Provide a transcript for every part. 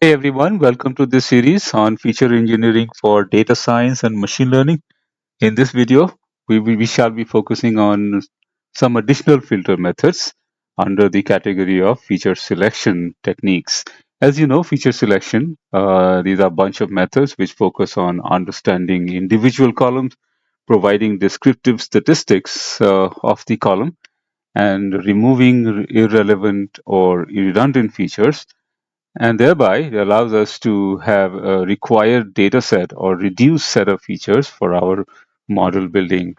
Hey everyone, welcome to this series on feature engineering for data science and machine learning. In this video, we shall be focusing on some additional filter methods under the category of feature selection techniques. As you know, feature selection, these are a bunch of methods which focus on understanding individual columns, providing descriptive statistics of the column, and removing irrelevant or redundant features, and thereby it allows us to have a required data set or reduced set of features for our model building.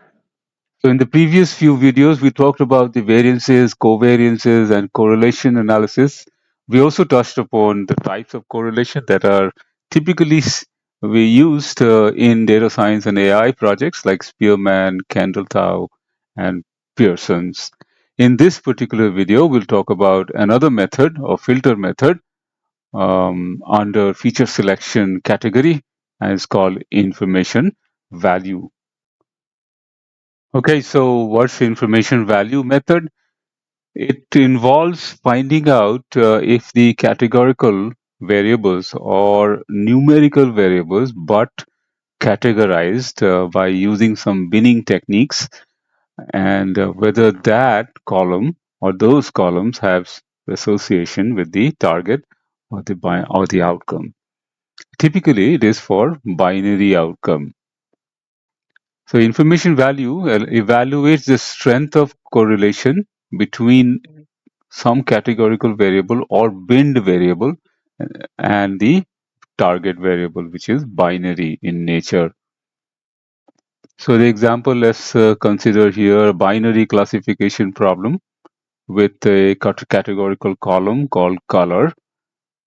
So in the previous few videos, we talked about the variances, covariances, and correlation analysis. We also touched upon the types of correlation that are typically we used in data science and AI projects like Spearman, Kendall-Tau, and Pearson's. In this particular video, we'll talk about another method or filter method under feature selection category, and it's called information value. Okay, so what's the information value method? It involves finding out if the categorical variables or numerical variables, but categorized by using some binning techniques, and whether that column or those columns have association with the target or the outcome. Typically, it is for binary outcome. So information value evaluates the strength of correlation between some categorical variable or binned variable and the target variable, which is binary in nature. So the example, let's consider here a binary classification problem with a categorical column called color,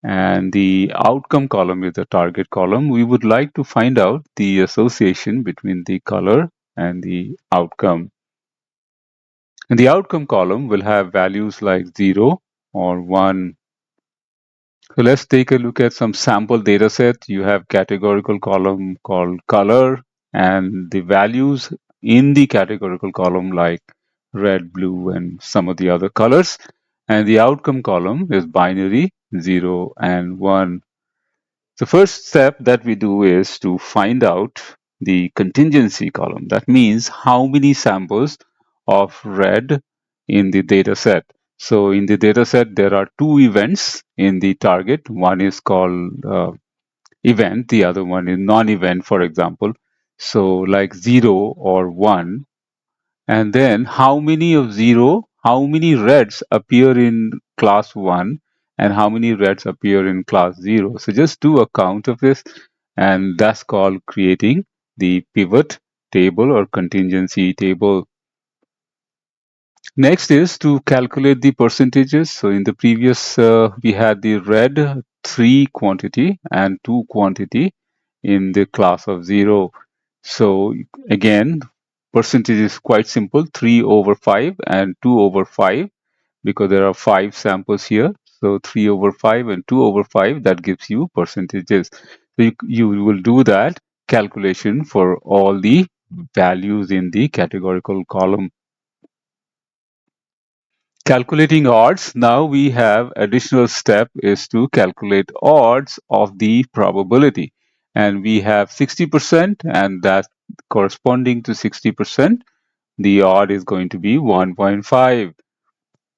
and the outcome column is the target column. We would like to find out the association between the color and the outcome. And the outcome column will have values like 0 or 1. So let's take a look at some sample data set. You have categorical column called color, and the values in the categorical column like red, blue, and some of the other colors. And the outcome column is binary 0 and 1. The first step that we do is to find out the contingency column. That means how many samples of red in the data set. So in the data set, there are two events in the target. One is called event, the other one is non-event, for example. So like 0 or 1, and then how many of 0, how many reds appear in class 1 and how many reds appear in class 0. So just do a count of this, and that's called creating the pivot table or contingency table. Next is to calculate the percentages. So in the previous, we had the red 3 quantity and 2 quantity in the class of 0. So again, percentage is quite simple, 3 over 5 and 2 over 5, because there are 5 samples here. So 3 over 5 and 2 over 5, that gives you percentages. So you will do that calculation for all the values in the categorical column. Calculating odds, now we have additional step is to calculate odds of the probability. And we have 60%, and that corresponding to 60%, the odd is going to be 1.5.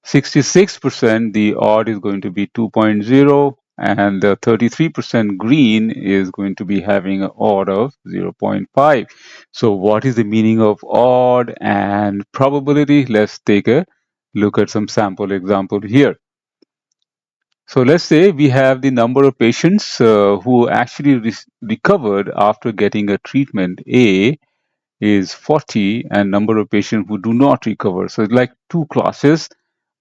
66%, the odd is going to be 2.0, and 33% green is going to be having an odd of 0.5. So what is the meaning of odd and probability? Let's take a look at some sample example here. So let's say we have the number of patients who actually recovered after getting a treatment A is 40, and number of patients who do not recover. So it's like two classes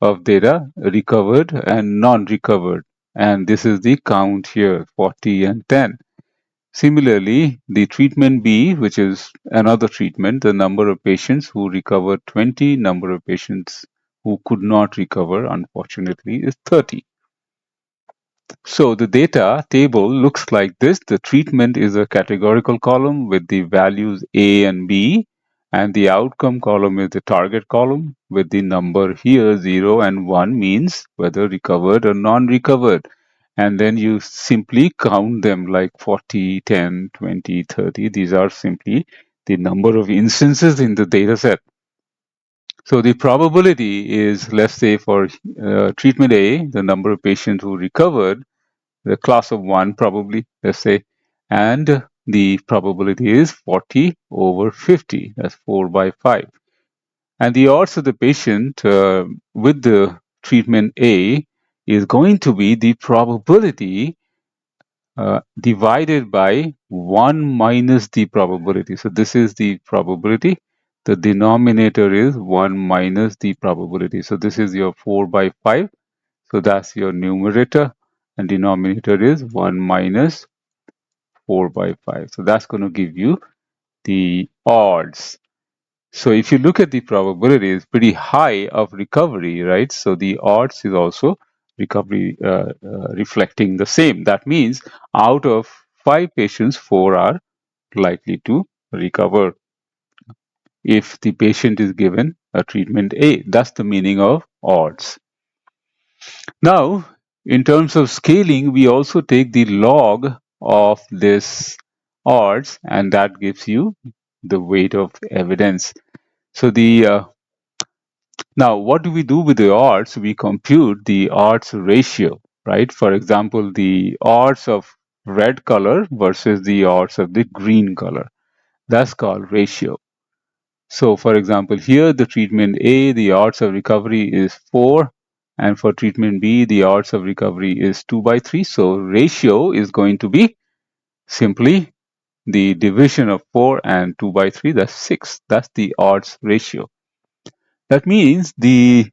of data, recovered and non-recovered. And this is the count here, 40 and 10. Similarly, the treatment B, which is another treatment, the number of patients who recovered 20, number of patients who could not recover, unfortunately, is 30. So the data table looks like this. The treatment is a categorical column with the values A and B, and the outcome column is the target column with the number here 0 and 1 means whether recovered or non-recovered. and then you simply count them like 40, 10, 20, 30. These are simply the number of instances in the data set. So the probability is, let's say for treatment A, the number of patients who recovered, the class of 1 probably, let's say, and the probability is 40 over 50, that's 4 by 5. And the odds of the patient with the treatment A is going to be the probability divided by 1 minus the probability. So this is the probability. The denominator is 1 minus the probability. So this is your 4 by 5. So that's your numerator. And denominator is 1 minus 4 by 5. So that's going to give you the odds. So if you look at the probability, it's pretty high of recovery, right? So the odds is also recovery reflecting the same. That means out of 5 patients, 4 are likely to recover if the patient is given a treatment A. That's the meaning of odds. Now, in terms of scaling, we also take the log of this odds, and that gives you the weight of evidence. So now, what do we do with the odds? We compute the odds ratio, right? For example, the odds of red color versus the odds of the green color. That's called ratio. So, for example, here the treatment A, the odds of recovery is 4, and for treatment B, the odds of recovery is 2 by 3. So, ratio is going to be simply the division of 4 and 2 by 3, that's 6. That's the odds ratio. That means the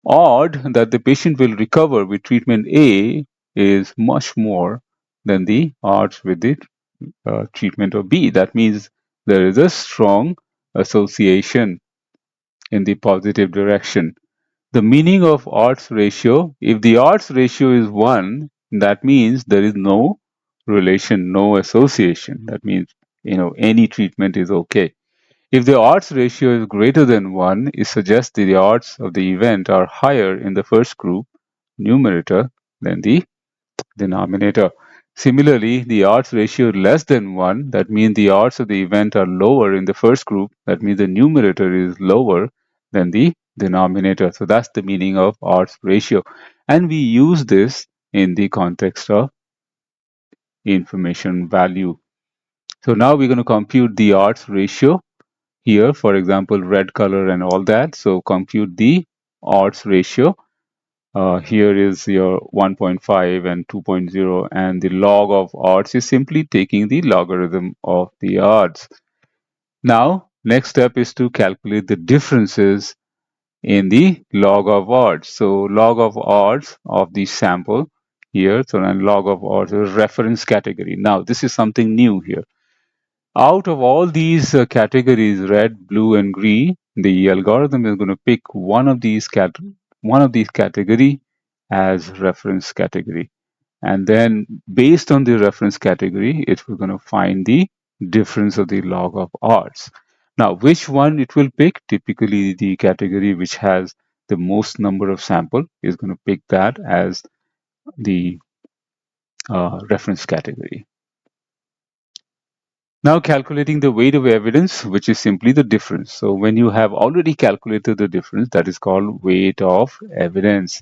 odd that the patient will recover with treatment A is much more than the odds with the treatment of B. That means there is a strong association in the positive direction. The meaning of odds ratio, if the odds ratio is 1, that means there is no relation, no association. That means, any treatment is okay. If the odds ratio is greater than 1, it suggests that the odds of the event are higher in the first group, numerator, than the denominator. Similarly, the odds ratio less than 1, that means the odds of the event are lower in the first group, that means the numerator is lower than the denominator. So that's the meaning of odds ratio. And we use this in the context of information value. So now we're going to compute the odds ratio here, for example, red color and all that. So compute the odds ratio. Here is your 1.5 and 2.0, and the log of odds is simply taking the logarithm of the odds. Now, next step is to calculate the differences in the log of odds. So log of odds of the sample here, so then log of odds is reference category. Now, this is something new here. Out of all these categories, red, blue, and green, the algorithm is going to pick one of these category as reference category, and then based on the reference category, it will going to find the difference of the log of odds. Now, which one it will pick? Typically, the category which has the most number of sample is going to pick that as the reference category. Now calculating the weight of evidence, which is simply the difference. So when you have already calculated the difference, that is called weight of evidence.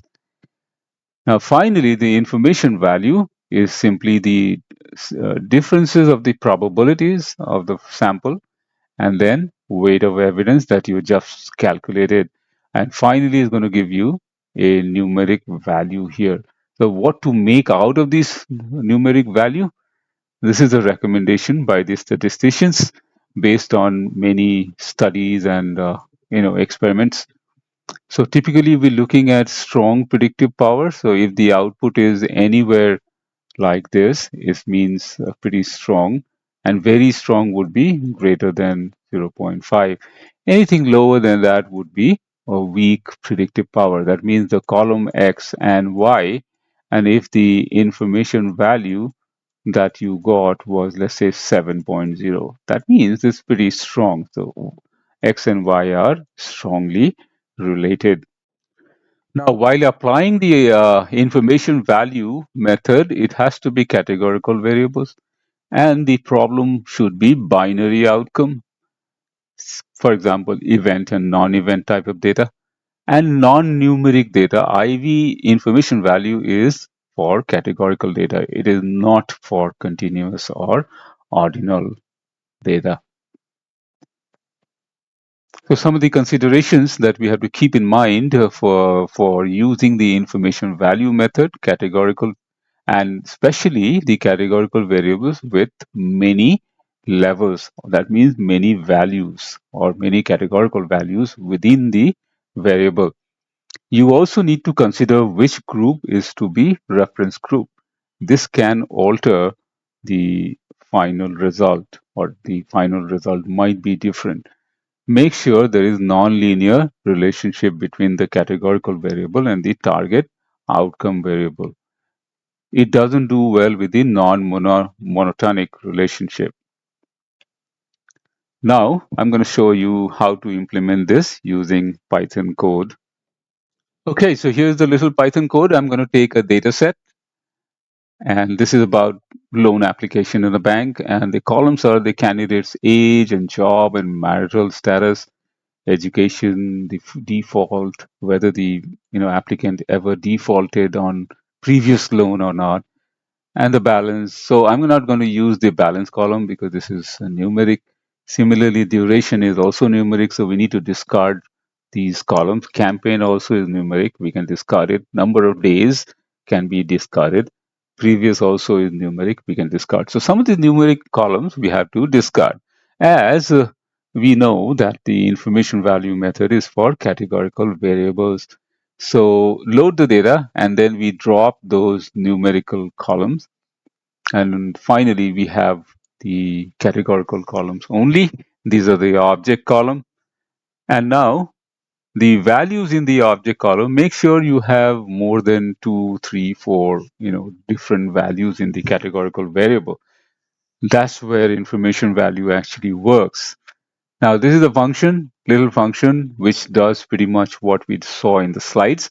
Now finally, the information value is simply the differences of the probabilities of the sample, and then weight of evidence that you just calculated. And finally is going to give you a numeric value here. So what to make out of this numeric value? This is a recommendation by the statisticians based on many studies and experiments. So typically we're looking at strong predictive power. So if the output is anywhere like this, it means pretty strong, and very strong would be greater than 0.5. Anything lower than that would be a weak predictive power. That means the column X and Y, and if the information value that you got was, let's say, 7.0. That means it's pretty strong. So X and Y are strongly related. Now, while applying the information value method, it has to be categorical variables, and the problem should be binary outcome. For example, event and non-event type of data. And non-numeric data, IV information value is for categorical data. It is not for continuous or ordinal data. So some of the considerations that we have to keep in mind for using the information value method, categorical, and especially the categorical variables with many levels. That means many values or many categorical values within the variable. You also need to consider which group is to be reference group. This can alter the final result, or the final result might be different. Make sure there is non-linear relationship between the categorical variable and the target outcome variable. It doesn't do well with the non-monotonic relationship. Now, I'm going to show you how to implement this using Python code. Okay, so here's the little Python code. I'm going to take a data set, and this is about loan application in a bank, and the columns are the candidate's age and job and marital status, education, the default, whether the applicant ever defaulted on previous loan or not, and the balance. So I'm not going to use the balance column because this is a numeric. Similarly, duration is also numeric, so we need to discard these columns. Campaign also is numeric. We can discard it. Number of days can be discarded. Previous also is numeric. We can discard. So some of the numeric columns we have to discard. As we know that the information value method is for categorical variables. So load the data and then we drop those numerical columns. And finally, we have the categorical columns only. These are the object column. And now the values in the object column, make sure you have more than 2, 3, 4, different values in the categorical variable. That's where information value actually works. Now, this is a function, little function, which does pretty much what we saw in the slides.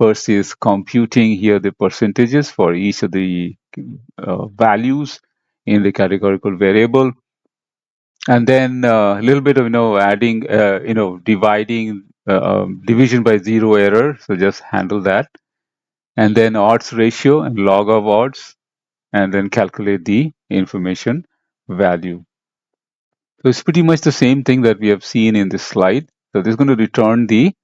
First is computing here the percentages for each of the values in the categorical variable. And then a little bit of, adding, dividing, division by zero error. So just handle that. And then odds ratio and log of odds, and then calculate the information value. So it's pretty much the same thing that we have seen in this slide. So this is going to return the,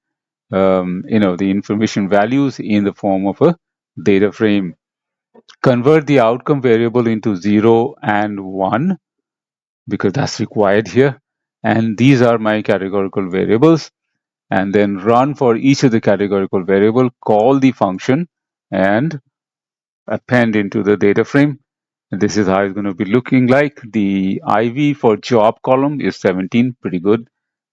the information values in the form of a data frame. Convert the outcome variable into 0 and 1 because that's required here. And these are my categorical variables. And then run for each of the categorical variable, call the function, and append into the data frame. And this is how it's going to be looking like. The IV for job column is 17, pretty good.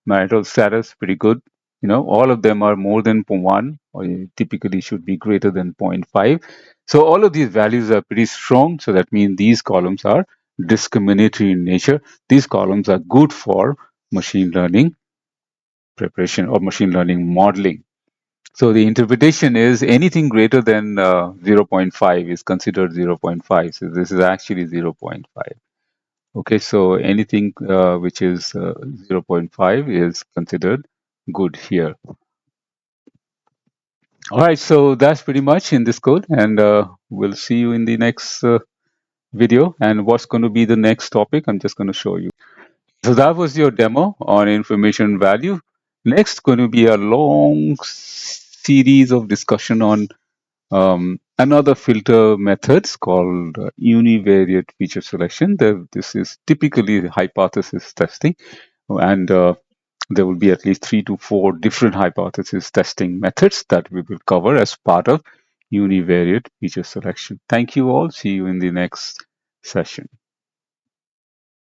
Marital status, pretty good. All of them are more than 1, or typically should be greater than 0.5. So all of these values are pretty strong. So that means these columns are discriminatory in nature. These columns are good for machine learning preparation or machine learning modeling. So the interpretation is anything greater than 0.5 is considered 0.5. So this is actually 0.5. Okay, so anything which is 0.5 is considered good here. All right, so that's pretty much in this code, and we'll see you in the next video. And what's going to be the next topic, I'm just going to show you. So that was your demo on information value. Next, going to be a long series of discussion on another filter methods called univariate feature selection. This is typically hypothesis testing, and there will be at least 3 to 4 different hypothesis testing methods that we will cover as part of univariate feature selection. Thank you all. See you in the next session.